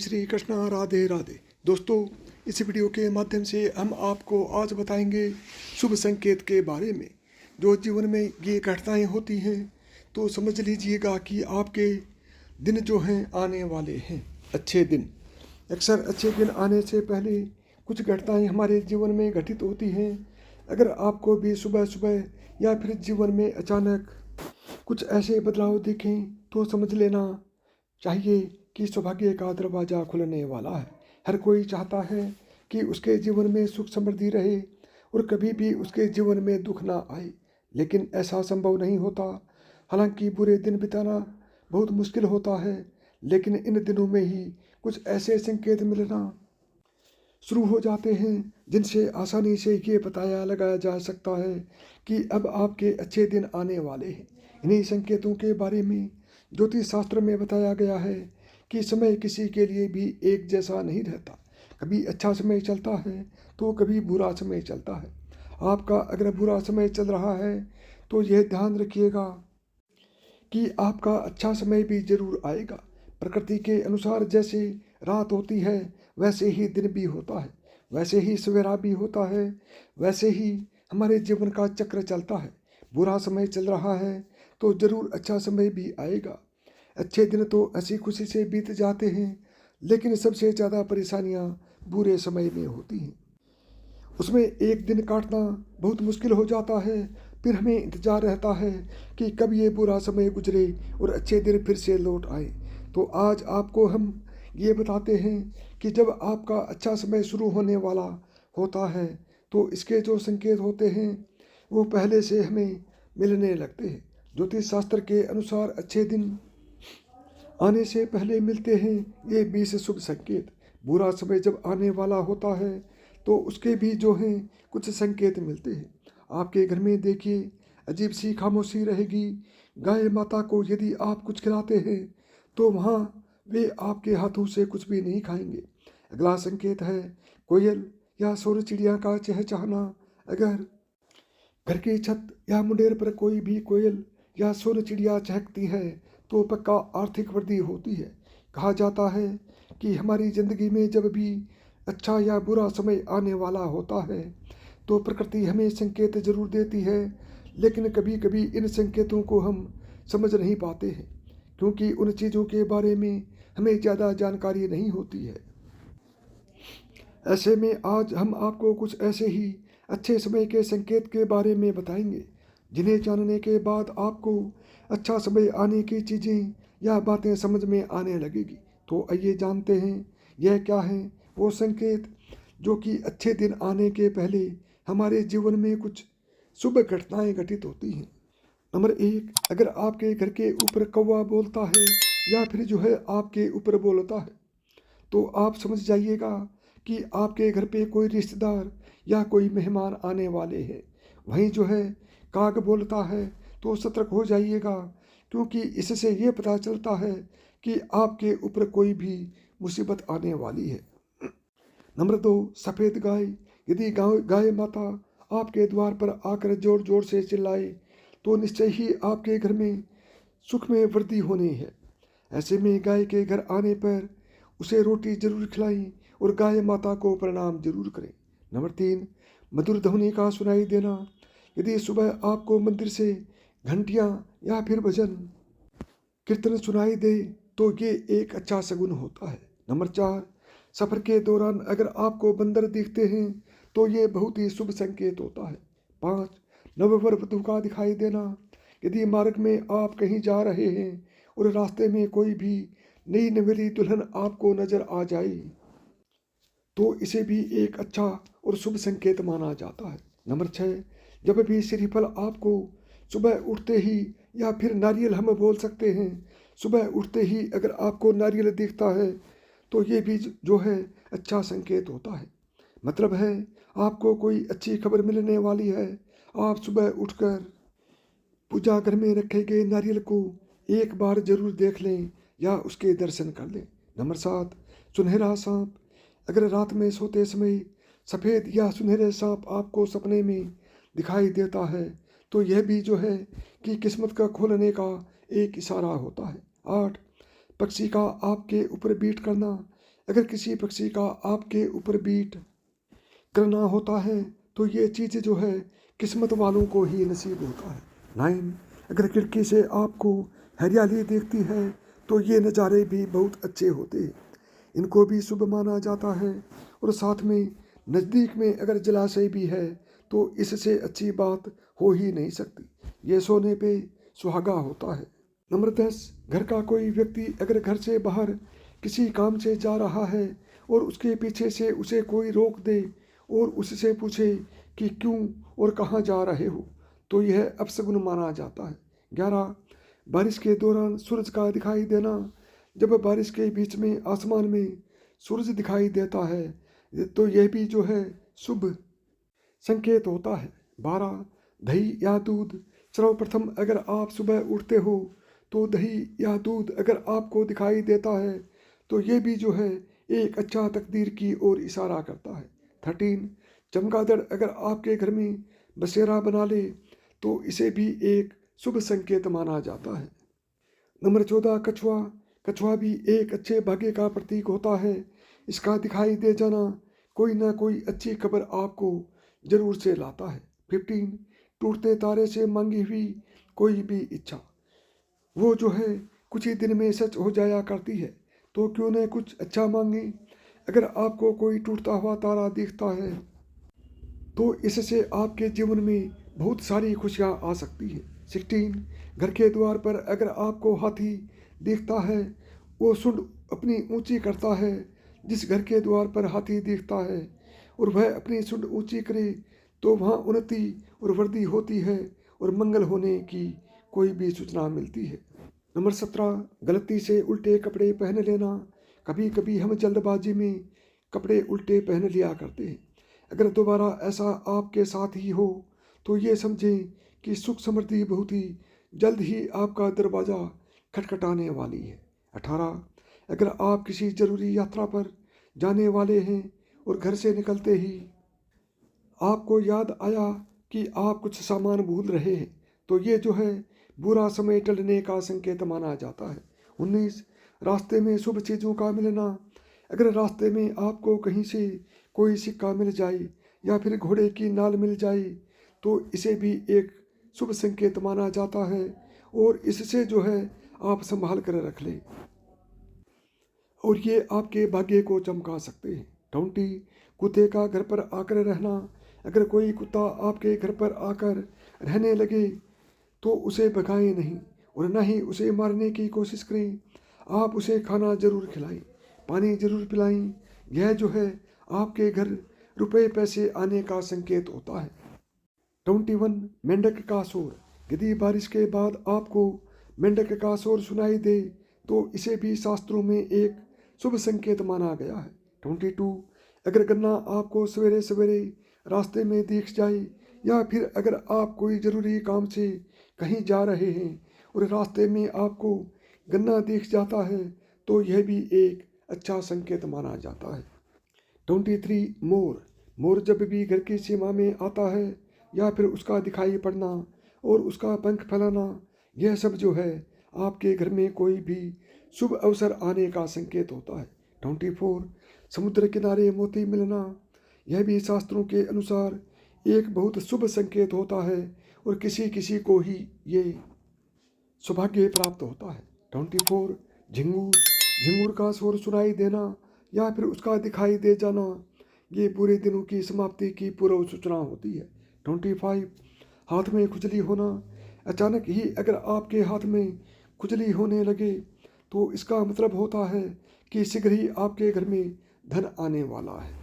श्री कृष्णा, राधे राधे। दोस्तों, इस वीडियो के माध्यम से हम आपको आज बताएंगे शुभ संकेत के बारे में। जो जीवन में ये घटनाएं होती हैं तो समझ लीजिएगा कि आपके दिन जो हैं आने वाले हैं अच्छे दिन। अक्सर अच्छे दिन आने से पहले कुछ घटनाएं हमारे जीवन में घटित होती हैं। अगर आपको भी सुबह सुबह या फिर जीवन में अचानक कुछ ऐसे बदलाव दिखें तो समझ लेना चाहिए कि सौभाग्य का दरवाज़ा खुलने वाला है। हर कोई चाहता है कि उसके जीवन में सुख समृद्धि रहे और कभी भी उसके जीवन में दुख ना आए, लेकिन ऐसा संभव नहीं होता। हालांकि बुरे दिन बिताना बहुत मुश्किल होता है, लेकिन इन दिनों में ही कुछ ऐसे संकेत मिलना शुरू हो जाते हैं जिनसे आसानी से ये बताया लगाया जा सकता है कि अब आपके अच्छे दिन आने वाले हैं। इन्हीं संकेतों के बारे में ज्योतिष शास्त्र में बताया गया है कि समय किसी के लिए भी एक जैसा नहीं रहता। कभी अच्छा समय चलता है तो कभी बुरा समय चलता है। आपका अगर बुरा समय चल रहा है तो यह ध्यान रखिएगा कि आपका अच्छा समय भी जरूर आएगा। प्रकृति के अनुसार जैसे रात होती है वैसे ही दिन भी होता है, वैसे ही सवेरा भी होता है, वैसे ही हमारे जीवन का चक्र चलता है। बुरा समय चल रहा है तो जरूर अच्छा समय भी आएगा। अच्छे दिन तो हंसी खुशी से बीत जाते हैं, लेकिन सबसे ज़्यादा परेशानियां बुरे समय में होती हैं। उसमें एक दिन काटना बहुत मुश्किल हो जाता है। फिर हमें इंतज़ार रहता है कि कब ये बुरा समय गुजरे और अच्छे दिन फिर से लौट आए। तो आज आपको हम ये बताते हैं कि जब आपका अच्छा समय शुरू होने वाला होता है तो इसके जो संकेत होते हैं वो पहले से हमें मिलने लगते हैं। ज्योतिष शास्त्र के अनुसार अच्छे दिन आने से पहले मिलते हैं ये 20 शुभ संकेत। बुरा समय जब आने वाला होता है तो उसके भी जो हैं कुछ संकेत मिलते हैं। आपके घर में देखिए अजीब सी खामोशी रहेगी। गाय माता को यदि आप कुछ खिलाते हैं तो वहाँ वे आपके हाथों से कुछ भी नहीं खाएंगे। अगला संकेत है कोयल या सौर चिड़िया का चहचहाना। अगर घर की छत या मुंडेर पर कोई भी कोयल या सौर चिड़िया चहकती है तो पक्का आर्थिक वृद्धि होती है। कहा जाता है कि हमारी ज़िंदगी में जब भी अच्छा या बुरा समय आने वाला होता है तो प्रकृति हमें संकेत जरूर देती है, लेकिन कभी कभी इन संकेतों को हम समझ नहीं पाते हैं क्योंकि उन चीज़ों के बारे में हमें ज़्यादा जानकारी नहीं होती है। ऐसे में आज हम आपको कुछ ऐसे ही अच्छे समय के संकेत के बारे में बताएंगे जिन्हें जानने के बाद आपको अच्छा समय आने की चीज़ें या बातें समझ में आने लगेगी। तो आइए जानते हैं यह क्या है वो संकेत जो कि अच्छे दिन आने के पहले हमारे जीवन में कुछ शुभ घटनाएं घटित होती हैं। नंबर 1, अगर आपके घर के ऊपर कौवा बोलता है या फिर जो है आपके ऊपर बोलता है तो आप समझ जाइएगा कि आपके घर पे कोई रिश्तेदार या कोई मेहमान आने वाले हैं। वहीं जो है काग बोलता है तो सतर्क हो जाइएगा क्योंकि इससे ये पता चलता है कि आपके ऊपर कोई भी मुसीबत आने वाली है। नंबर 2, सफ़ेद गाय। यदि गाय माता आपके द्वार पर आकर जोर जोर से चिल्लाए तो निश्चय ही आपके घर में सुख में वृद्धि होनी है। ऐसे में गाय के घर आने पर उसे रोटी जरूर खिलाएं और गाय माता को प्रणाम जरूर करें। नंबर 3, मधुर ध्वनि का सुनाई देना। यदि सुबह आपको मंदिर से घंटियां या फिर भजन कीर्तन सुनाई दे तो ये एक अच्छा शगुन होता है। नंबर 4, सफ़र के दौरान अगर आपको बंदर दिखते हैं तो ये बहुत ही शुभ संकेत होता है। 5, नववर वधू का दिखाई देना। यदि मार्ग में आप कहीं जा रहे हैं और रास्ते में कोई भी नई नवेली दुल्हन आपको नजर आ जाए तो इसे भी एक अच्छा और शुभ संकेत माना जाता है। नंबर 6, जब भी श्रीफल आपको सुबह उठते ही या फिर नारियल हम बोल सकते हैं, सुबह उठते ही अगर आपको नारियल दिखता है तो ये भी जो है अच्छा संकेत होता है। मतलब है आपको कोई अच्छी खबर मिलने वाली है। आप सुबह उठकर पूजा घर में रखे गए नारियल को एक बार जरूर देख लें या उसके दर्शन कर लें। नंबर 7, सुनहरा सांप। अगर रात में सोते समय सफ़ेद या सुनहरे सांप आपको सपने में दिखाई देता है तो यह भी जो है कि किस्मत का खोलने का एक इशारा होता है। 8, पक्षी का आपके ऊपर बीट करना। अगर किसी पक्षी का आपके ऊपर बीट करना होता है तो ये चीज़ जो है किस्मत वालों को ही नसीब होता है। 9, अगर खिड़की से आपको हरियाली देखती है तो ये नज़ारे भी बहुत अच्छे होते हैं, इनको भी शुभ माना जाता है। और साथ में नज़दीक में अगर जलाशय भी है तो इससे अच्छी बात हो ही नहीं सकती, ये सोने पे सुहागा होता है। नंबर 10, घर का कोई व्यक्ति अगर घर से बाहर किसी काम से जा रहा है और उसके पीछे से उसे कोई रोक दे और उससे पूछे कि क्यों और कहाँ जा रहे हो, तो यह अपशगुन माना जाता है। 11, बारिश के दौरान सूरज का दिखाई देना, जब बारिश के बीच में आसमान में सूरज दिखाई देता है तो यह भी जो है शुभ संकेत होता है। 12, दही या दूध, सर्वप्रथम अगर आप सुबह उठते हो तो दही या दूध अगर आपको दिखाई देता है तो ये भी जो है एक अच्छा तकदीर की ओर इशारा करता है। 13, चमगादड़ अगर आपके घर में बसेरा बना ले तो इसे भी एक शुभ संकेत माना जाता है। नंबर 14, कछुआ, कछुआ भी एक अच्छे भाग्य का प्रतीक होता है, इसका दिखाई दे जाना कोई ना कोई अच्छी खबर आपको जरूर से लाता है। 15, टूटते तारे से मांगी हुई कोई भी इच्छा वो जो है कुछ ही दिन में सच हो जाया करती है, तो क्यों न कुछ अच्छा मांगे। अगर आपको कोई टूटता हुआ तारा दिखता है तो इससे आपके जीवन में बहुत सारी खुशियाँ आ सकती हैं। 16, घर के द्वार पर अगर आपको हाथी दिखता है, वो सूंड अपनी ऊंची करता है। जिस घर के द्वार पर हाथी दिखता है और वह अपनी सूंड ऊंची करे तो वहाँ उन्नति और वृद्धि होती है और मंगल होने की कोई भी सूचना मिलती है। नंबर 17, गलती से उल्टे कपड़े पहन लेना, कभी कभी हम जल्दबाजी में कपड़े उल्टे पहन लिया करते हैं, अगर दोबारा ऐसा आपके साथ ही हो तो ये समझें कि सुख समृद्धि बहुत ही जल्द ही आपका दरवाज़ा खटखटाने वाली है। 18, अगर आप किसी ज़रूरी यात्रा पर जाने वाले हैं और घर से निकलते ही आपको याद आया कि आप कुछ सामान भूल रहे हैं तो ये जो है बुरा समय टलने का संकेत माना जाता है। 19, रास्ते में शुभ चीज़ों का मिलना, अगर रास्ते में आपको कहीं से कोई सिक्का मिल जाए या फिर घोड़े की नाल मिल जाए तो इसे भी एक शुभ संकेत माना जाता है और इससे जो है आप संभाल कर रख लें और ये आपके भाग्य को चमका सकते हैं। 20, कुत्ते का घर पर आकर रहना, अगर कोई कुत्ता आपके घर पर आकर रहने लगे तो उसे भगाएं नहीं और न ही उसे मारने की कोशिश करें, आप उसे खाना जरूर खिलाएं, पानी जरूर पिलाएं। यह जो है आपके घर रुपए पैसे आने का संकेत होता है। 21, मेंढक का शोर, यदि बारिश के बाद आपको मेंढक का शोर सुनाई दे तो इसे भी शास्त्रों में एक शुभ संकेत माना गया है। 22, अगर गन्ना आपको सवेरे सवेरे रास्ते में दिख जाए या फिर अगर आप कोई ज़रूरी काम से कहीं जा रहे हैं और रास्ते में आपको गन्ना दिख जाता है तो यह भी एक अच्छा संकेत माना जाता है। 23, मोर, मोर जब भी घर की सीमा में आता है या फिर उसका दिखाई पड़ना और उसका पंख फैलाना, यह सब जो है आपके घर में कोई भी शुभ अवसर आने का संकेत होता है। 24, समुद्र किनारे मोती मिलना, यह भी शास्त्रों के अनुसार एक बहुत शुभ संकेत होता है और किसी किसी को ही ये सौभाग्य प्राप्त होता है। 24, झिंगूर, झिंगूर का शोर सुनाई देना या फिर उसका दिखाई दे जाना, ये बुरे दिनों की समाप्ति की पूर्व सूचना होती है। 25, हाथ में खुजली होना, अचानक ही अगर आपके हाथ में खुजली होने लगे तो इसका मतलब होता है कि शीघ्र ही आपके घर में धन आने वाला है।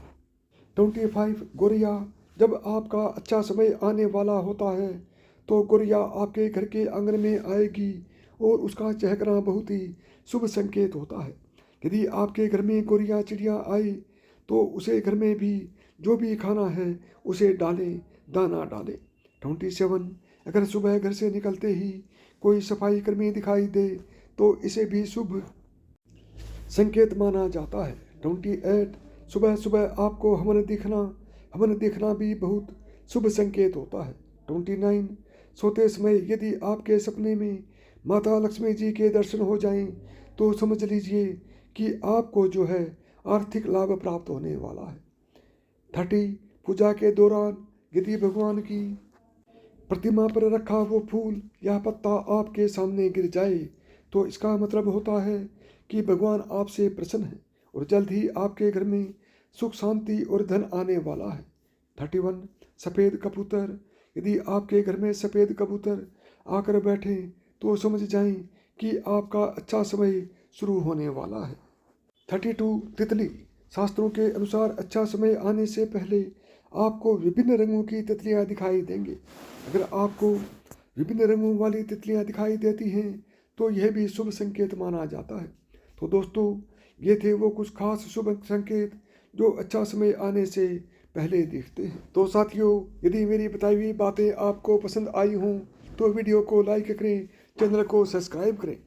25, गोरिया, जब आपका अच्छा समय आने वाला होता है तो गोरिया आपके घर के आंगन में आएगी और उसका चहकना बहुत ही शुभ संकेत होता है। यदि आपके घर में गोरिया चिड़िया आए तो उसे घर में भी जो भी खाना है उसे डालें, दाना डालें। 27, अगर सुबह घर से निकलते ही कोई सफाई कर्मी दिखाई दे तो इसे भी शुभ संकेत माना जाता है। 28, सुबह सुबह आपको हवन दिखना भी बहुत शुभ संकेत होता है। 29, सोते समय यदि आपके सपने में माता लक्ष्मी जी के दर्शन हो जाएं तो समझ लीजिए कि आपको जो है आर्थिक लाभ प्राप्त होने वाला है। 30 पूजा के दौरान यदि भगवान की प्रतिमा पर रखा वो फूल या पत्ता आपके सामने गिर जाए तो इसका मतलब होता है कि भगवान आपसे प्रसन्न है और जल्द ही आपके घर में सुख शांति और धन आने वाला है। 31 सफ़ेद कबूतर, यदि आपके घर में सफ़ेद कबूतर आकर बैठे तो समझ जाएं कि आपका अच्छा समय शुरू होने वाला है। 32 तितली, शास्त्रों के अनुसार अच्छा समय आने से पहले आपको विभिन्न रंगों की तितलियां दिखाई देंगे। अगर आपको विभिन्न रंगों वाली तितलियां दिखाई देती हैं तो यह भी शुभ संकेत माना जाता है। तो दोस्तों, ये थे वो कुछ खास शुभ संकेत जो अच्छा समय आने से पहले दिखते हैं। तो साथियों, यदि मेरी बताई हुई बातें आपको पसंद आई हों तो वीडियो को लाइक करें, चैनल को सब्सक्राइब करें।